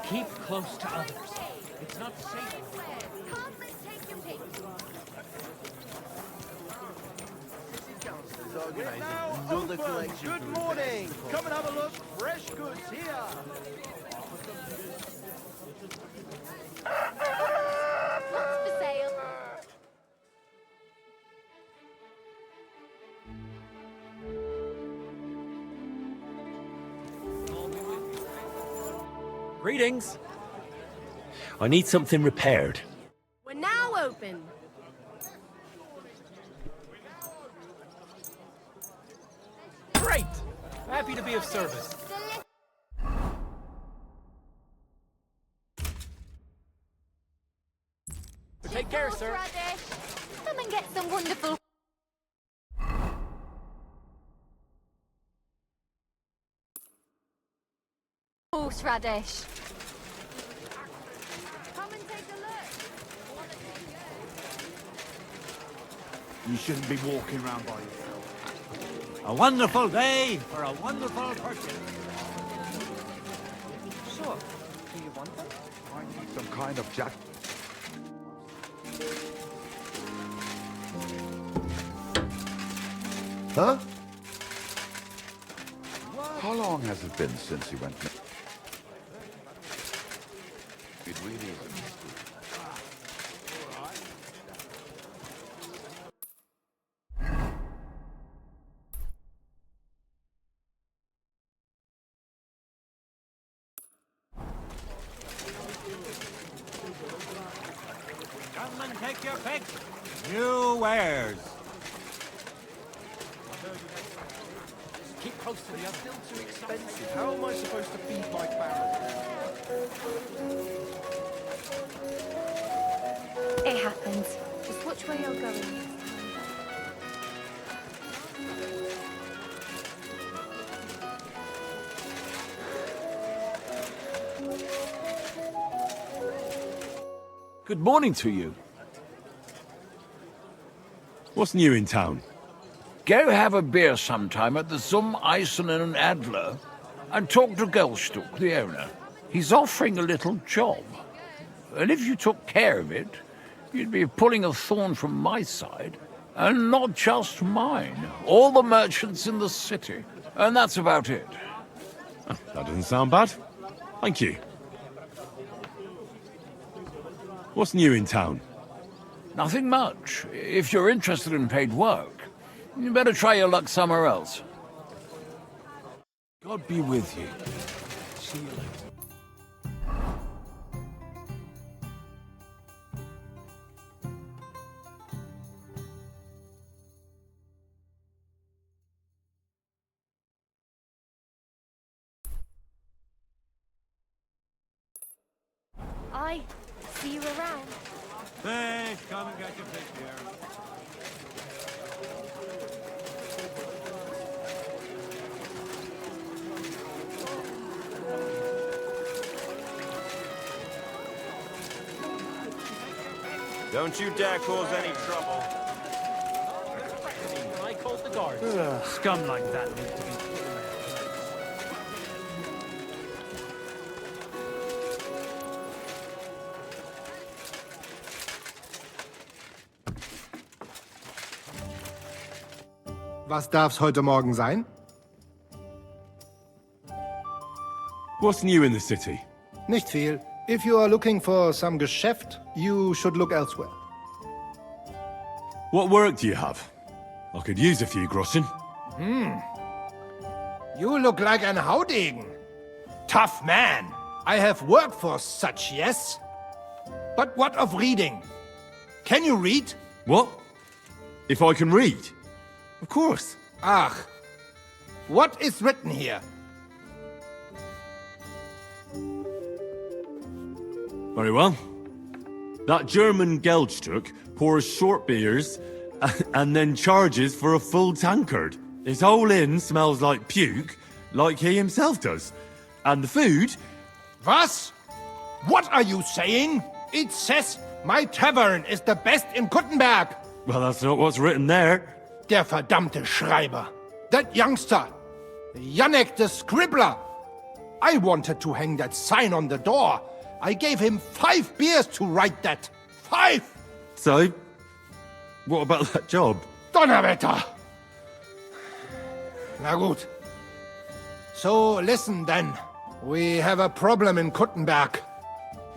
Keep close to others. It's not safe. Another collection. Good morning. Come and have a look. Fresh goods here. What's for sale? Greetings. I need something repaired. We're now open. Great! Happy to be of service. Take care, sir. Come and get some wonderful... horseradish. Come and take a look. You shouldn't be walking around by yourself. A wonderful day for a wonderful purchase. Sure. Do you want them? I need some kind of jack. Huh? How long has it been since you went? It really is a mystery. Come and take your pick. New wares. Keep close to the others. Still too expensive. How am I supposed to feed my family? It happens. Just watch where you're going. Good morning to you. What's new in town? Go have a beer sometime at the Zum Eisen and Adler and talk to Gelstuck, the owner. He's offering a little job. And if you took care of it, you'd be pulling a thorn from my side. And not just mine. All the merchants in the city. And that's about it. Oh, that doesn't sound bad. Thank you. What's new in town? Nothing much. If you're interested in paid work, you better try your luck somewhere else. God be with you. See you later. I see you around. Fish, come and get your fish here. Don't you dare cause any trouble. I called the guards. Scum like that need to be put away. Was darf's heute Morgen sein? What's new in the city? Nicht viel. If you are looking for some Geschäft, you should look elsewhere. What work do you have? I could use a few groschen. You look like an Haudegen. Tough man. I have work for such, yes? But what of reading? Can you read? What? If I can read? Of course. Ach. What is written here? Very well. That German Geldstück pours short beers and then charges for a full tankard. His whole inn smells like puke, like he himself does. And the food... Was? What are you saying? It says my tavern is the best in Kuttenberg. Well, that's not what's written there. Der verdammte Schreiber. That youngster. Janek the Scribbler. I wanted to hang that sign on the door. I gave him 5 beers to write that. 5! So, what about that job? Donnerwetter! Na gut. So, listen then. We have a problem in Kuttenberg.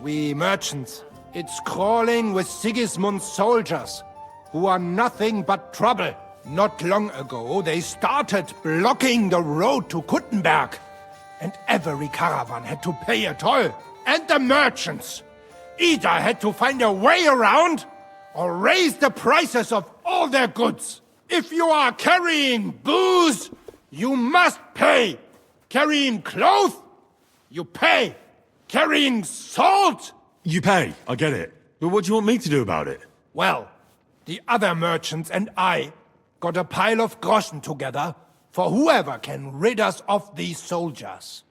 We merchants. It's crawling with Sigismund's soldiers, who are nothing but trouble. Not long ago, they started blocking the road to Kuttenberg. And every caravan had to pay a toll. And the merchants either had to find a way around or raise the prices of all their goods. If you are carrying booze, you must pay. Carrying clothes, you pay. Carrying salt, You pay, I get it. But what do you want me to do about it? well, the other merchants and I got a pile of groschen together for whoever can rid us of these soldiers.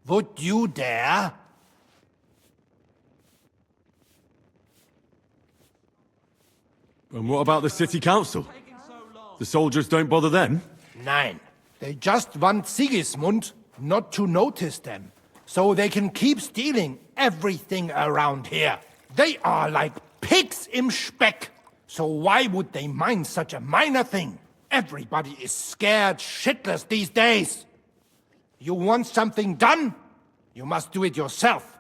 Would you dare? And what about the city council? The soldiers don't bother them? Nein. They just want Sigismund not to notice them, so they can keep stealing everything around here. They are like pigs im Speck. So why would they mind such a minor thing? Everybody is scared shitless these days. You want something done? You must do it yourself.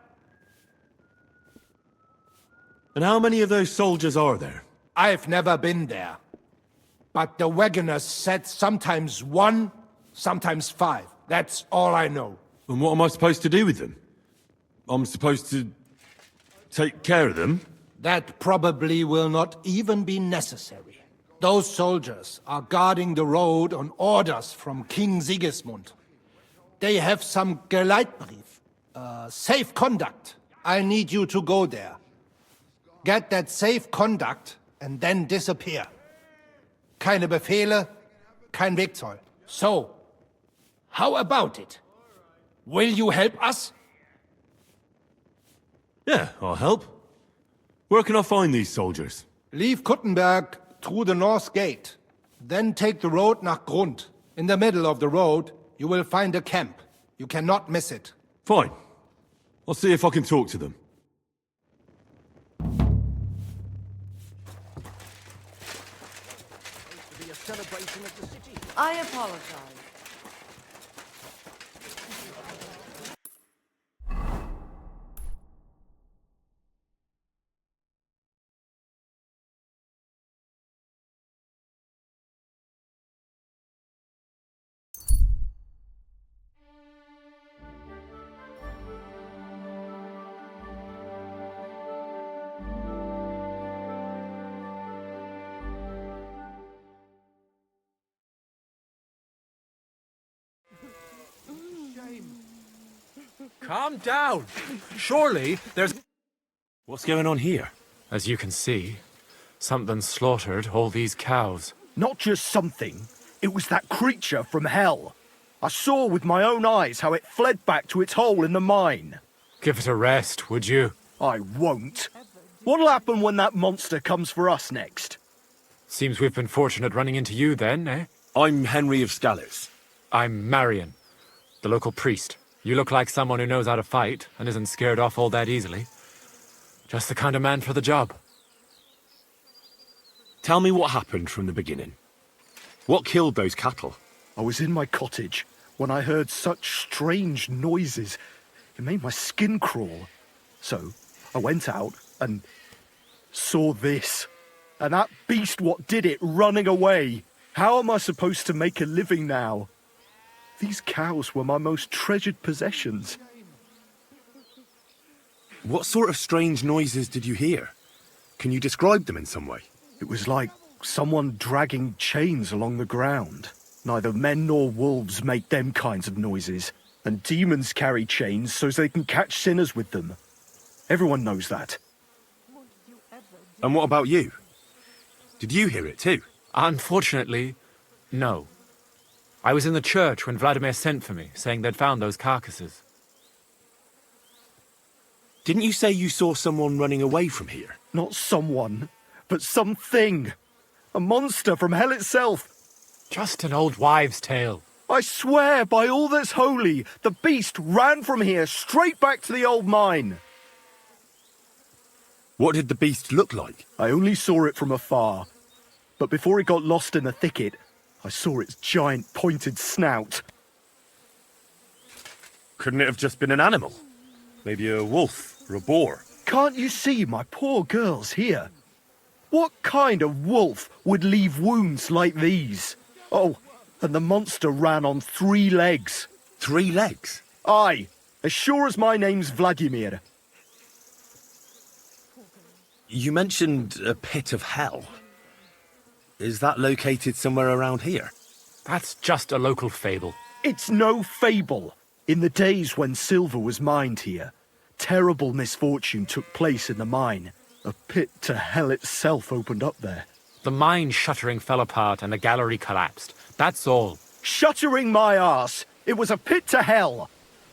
And how many of those soldiers are there? I've never been there. But the wagoners said sometimes 1, sometimes 5. That's all I know. And what am I supposed to do with them? I'm supposed to take care of them? That probably will not even be necessary. Those soldiers are guarding the road on orders from King Sigismund. They have some Geleitbrief, safe conduct. I need you to go there. Get that safe conduct and then disappear. Keine Befehle, kein Wegzoll. So, how about it? Will you help us? Yeah, I'll help. Where can I find these soldiers? Leave Kuttenberg through the north gate. Then take the road nach Grund. In the middle of the road, you will find a camp. You cannot miss it. Fine. I'll see if I can talk to them. I apologize. Calm down. Surely there's... What's going on here? As you can see, something slaughtered all these cows. Not just something. It was that creature from hell. I saw with my own eyes how it fled back to its hole in the mine. Give it a rest, would you? I won't. What'll happen when that monster comes for us next? Seems we've been fortunate running into you then, eh? I'm Henry of Scalitz. I'm Marion, the local priest. You look like someone who knows how to fight and isn't scared off all that easily. Just the kind of man for the job. Tell me what happened from the beginning. What killed those cattle? I was in my cottage when I heard such strange noises. It made my skin crawl. So I went out and saw this. And that beast what did it running away. How am I supposed to make a living now? These cows were my most treasured possessions. What sort of strange noises did you hear? Can you describe them in some way? It was like someone dragging chains along the ground. Neither men nor wolves make them kinds of noises. And demons carry chains so they can catch sinners with them. Everyone knows that. And what about you? Did you hear it too? Unfortunately, no. I was in the church when Vladimir sent for me, saying they'd found those carcasses. Didn't you say you saw someone running away from here? Not someone, but something. A monster from hell itself. Just an old wives' tale. I swear by all that's holy, the beast ran from here straight back to the old mine. What did the beast look like? I only saw it from afar, but before it got lost in the thicket, I saw its giant pointed snout. Couldn't it have just been an animal? Maybe a wolf or a boar? Can't you see my poor girls here? What kind of wolf would leave wounds like these? Oh, and the monster ran on 3 legs. 3 legs? Aye, as sure as my name's Vladimir. You mentioned a pit of hell. Is that located somewhere around here? That's just a local fable. It's no fable. In the days when silver was mined here, terrible misfortune took place in the mine. A pit to hell itself opened up there. The mine shuttering fell apart and the gallery collapsed. That's all. Shuttering my arse! It was a pit to hell!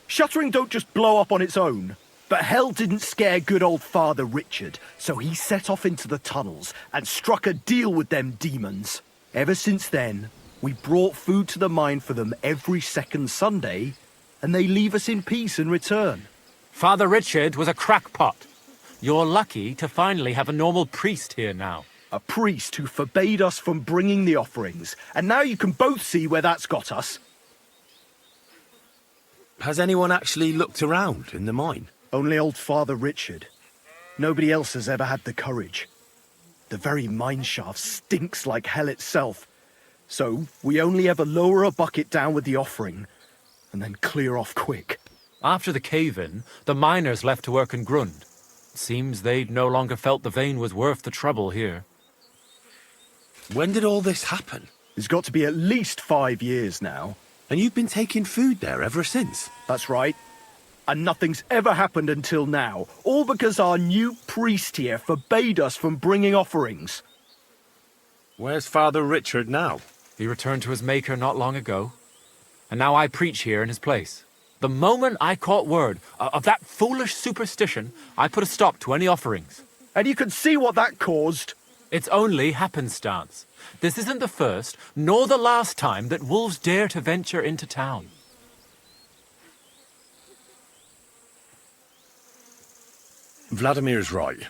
Shuttering don't just blow up on its own. But hell didn't scare good old Father Richard, so he set off into the tunnels and struck a deal with them demons. Ever since then, we brought food to the mine for them every second Sunday, and they leave us in peace in return. Father Richard was a crackpot. You're lucky to finally have a normal priest here now. A priest who forbade us from bringing the offerings, and now you can both see where that's got us. Has anyone actually looked around in the mine? Only old Father Richard. Nobody else has ever had the courage. The very mine shaft stinks like hell itself. So we only ever lower a bucket down with the offering, and then clear off quick. After the cave-in, the miners left to work in Grund. Seems they'd no longer felt the vein was worth the trouble here. When did all this happen? It's got to be at least 5 years now. And you've been taking food there ever since? That's right. And nothing's ever happened until now, all because our new priest here forbade us from bringing offerings. Where's Father Richard now? He returned to his maker not long ago, and now I preach here in his place. The moment I caught word of that foolish superstition, I put a stop to any offerings. And you can see what that caused. It's only happenstance. This isn't the first, nor the last time that wolves dare to venture into town. Vladimir's right.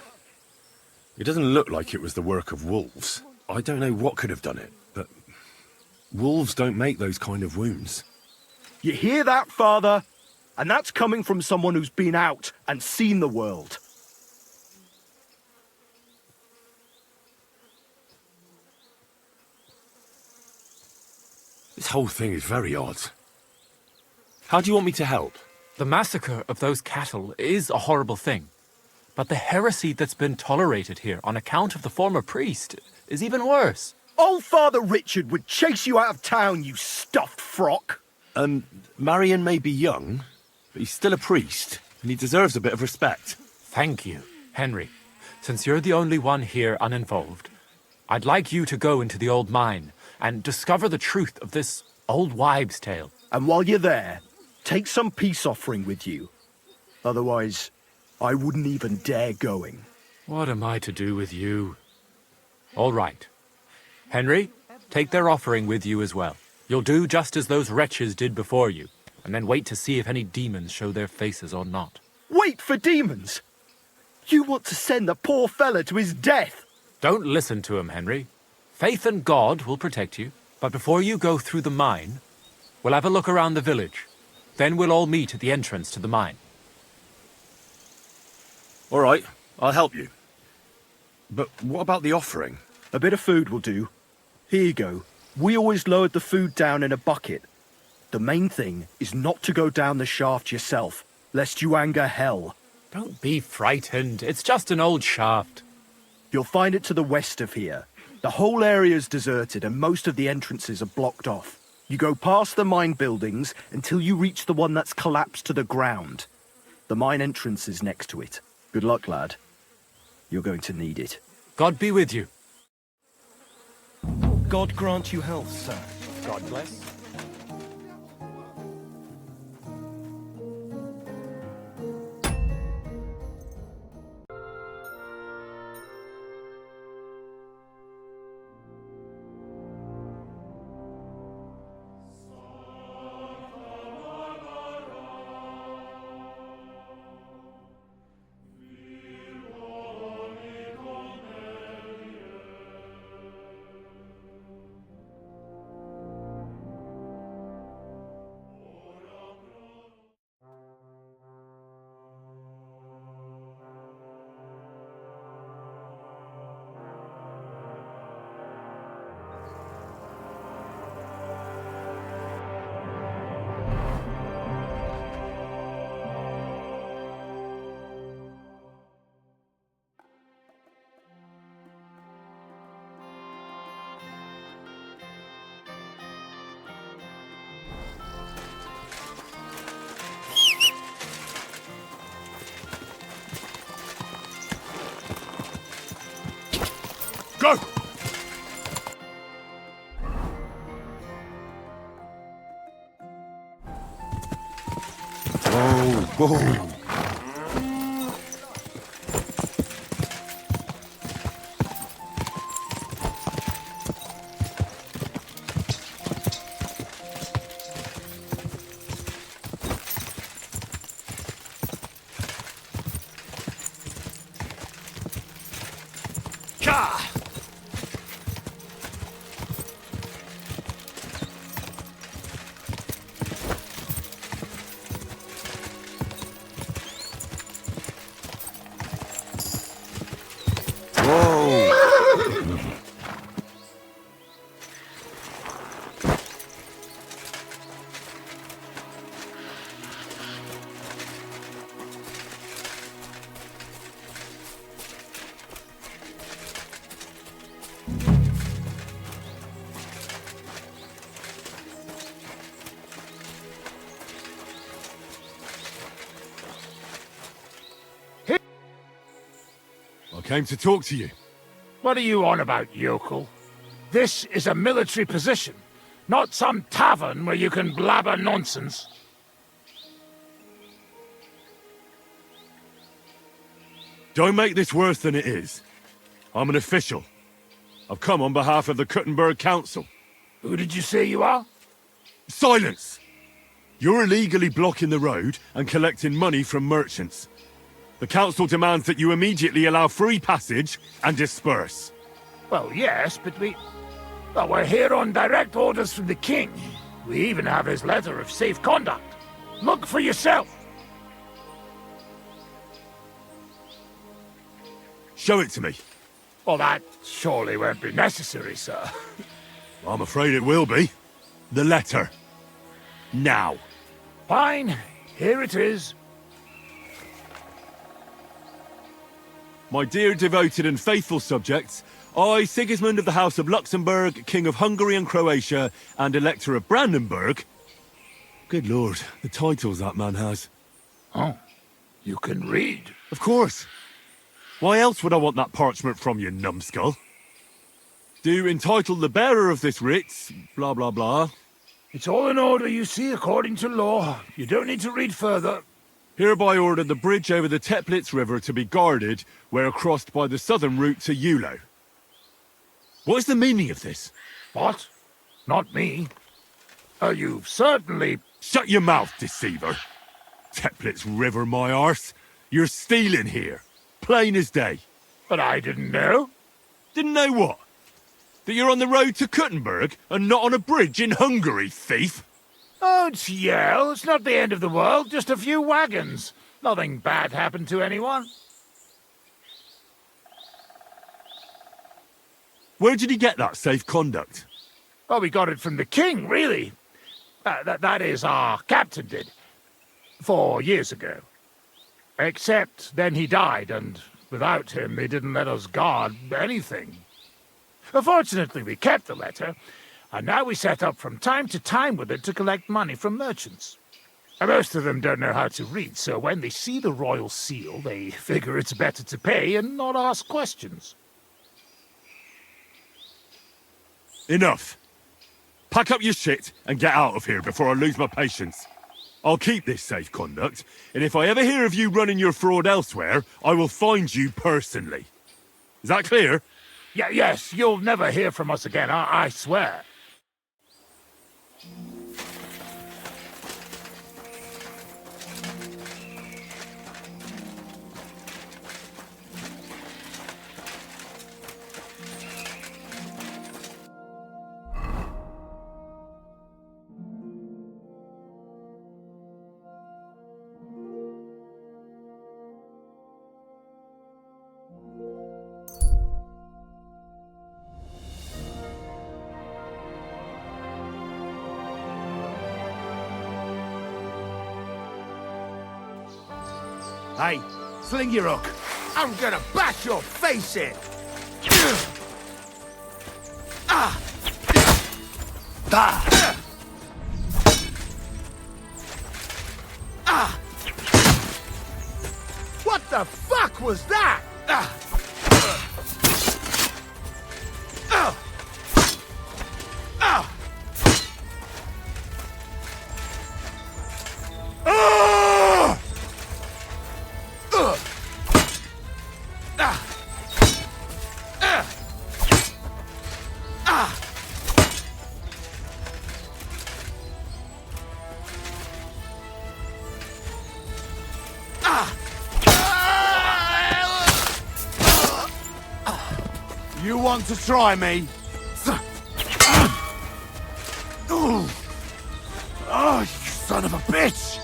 It doesn't look like it was the work of wolves. I don't know what could have done it, but wolves don't make those kind of wounds. You hear that, Father? And that's coming from someone who's been out and seen the world. This whole thing is very odd. How do you want me to help? The massacre of those cattle is a horrible thing. But the heresy that's been tolerated here on account of the former priest is even worse. Old Father Richard would chase you out of town, you stuffed frock. Marion may be young, but he's still a priest, and he deserves a bit of respect. Thank you, Henry. Since you're the only one here uninvolved, I'd like you to go into the old mine and discover the truth of this old wives' tale. And while you're there, take some peace offering with you. Otherwise, I wouldn't even dare going. What am I to do with you? All right. Henry, take their offering with you as well. You'll do just as those wretches did before you, and then wait to see if any demons show their faces or not. Wait for demons? You want to send the poor fella to his death? Don't listen to him, Henry. Faith in God will protect you. But before you go through the mine, we'll have a look around the village. Then we'll all meet at the entrance to the mine. All right, I'll help you. But what about the offering? A bit of food will do. Here you go. We always lowered the food down in a bucket. The main thing is not to go down the shaft yourself, lest you anger hell. Don't be frightened. It's just an old shaft. You'll find it to the west of here. The whole area's deserted and most of the entrances are blocked off. You go past the mine buildings until you reach the one that's collapsed to the ground. The mine entrance is next to it. Good luck, lad. You're going to need it. God be with you. God grant you health, sir. God bless. Go! Whoa, whoa. I came to talk to you. What are you on about, yokel? This is a military position, not some tavern where you can blabber nonsense. Don't make this worse than it is. I'm an official. I've come on behalf of the Kuttenberg Council. Who did you say you are? Silence! You're illegally blocking the road and collecting money from merchants. The council demands that you immediately allow free passage and disperse. Well, yes, but well, we're here on direct orders from the king. We even have his letter of safe conduct. Look for yourself. Show it to me. Well, that surely won't be necessary, sir. I'm afraid it will be. The letter. Now. Fine. Here it is. My dear devoted and faithful subjects, I, Sigismund of the House of Luxembourg, King of Hungary and Croatia, and Elector of Brandenburg... Good lord, the titles that man has. Oh, you can read. Of course. Why else would I want that parchment from you, numbskull? Do entitle the bearer of this writ, blah blah blah. It's all in order, you see, according to law. You don't need to read further. Hereby order the bridge over the Teplitz River to be guarded where crossed by the southern route to Yulo. What is the meaning of this? What? Not me. You've certainly... Shut your mouth, deceiver. Teplitz River, my arse. You're stealing here. Plain as day. But I didn't know. Didn't know what? That you're on the road to Kuttenberg and not on a bridge in Hungary, thief? Don't yell. It's not the end of the world. Just a few wagons. Nothing bad happened to anyone. Where did he get that safe conduct? Oh, we got it from the king, really. That is, our captain did. 4 years ago. Except then he died, and without him they didn't let us guard anything. Fortunately, we kept the letter, and now we set up from time to time with it to collect money from merchants. Most of them don't know how to read, so when they see the royal seal, they figure it's better to pay and not ask questions. Enough. Pack up your shit and get out of here before I lose my patience. I'll keep this safe conduct, and if I ever hear of you running your fraud elsewhere, I will find you personally. Is that clear? Yes, you'll never hear from us again, I swear. Hey, sling your hook. I'm gonna bash your face in. What the fuck was that? You want to try me? Oh, you son of a bitch!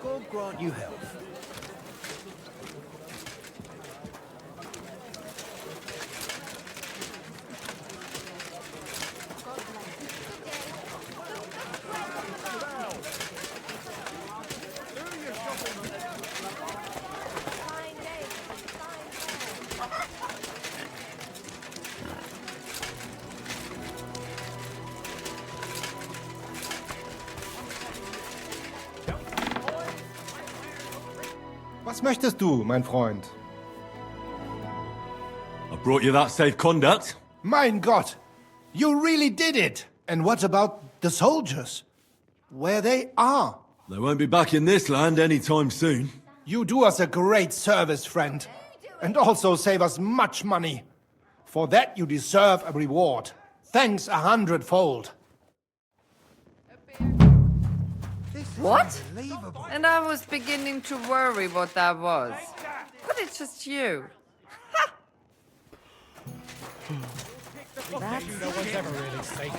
God grant you health. Was möchtest du, mein Freund? I brought you that safe conduct. Mein Gott! You really did it! And what about the soldiers? Where they are? They won't be back in this land anytime soon. You do us a great service, friend. And also save us much money. For that you deserve a reward. Thanks 100-fold. What? And I was beginning to worry what that was. But it's just you. No one's ever really safe.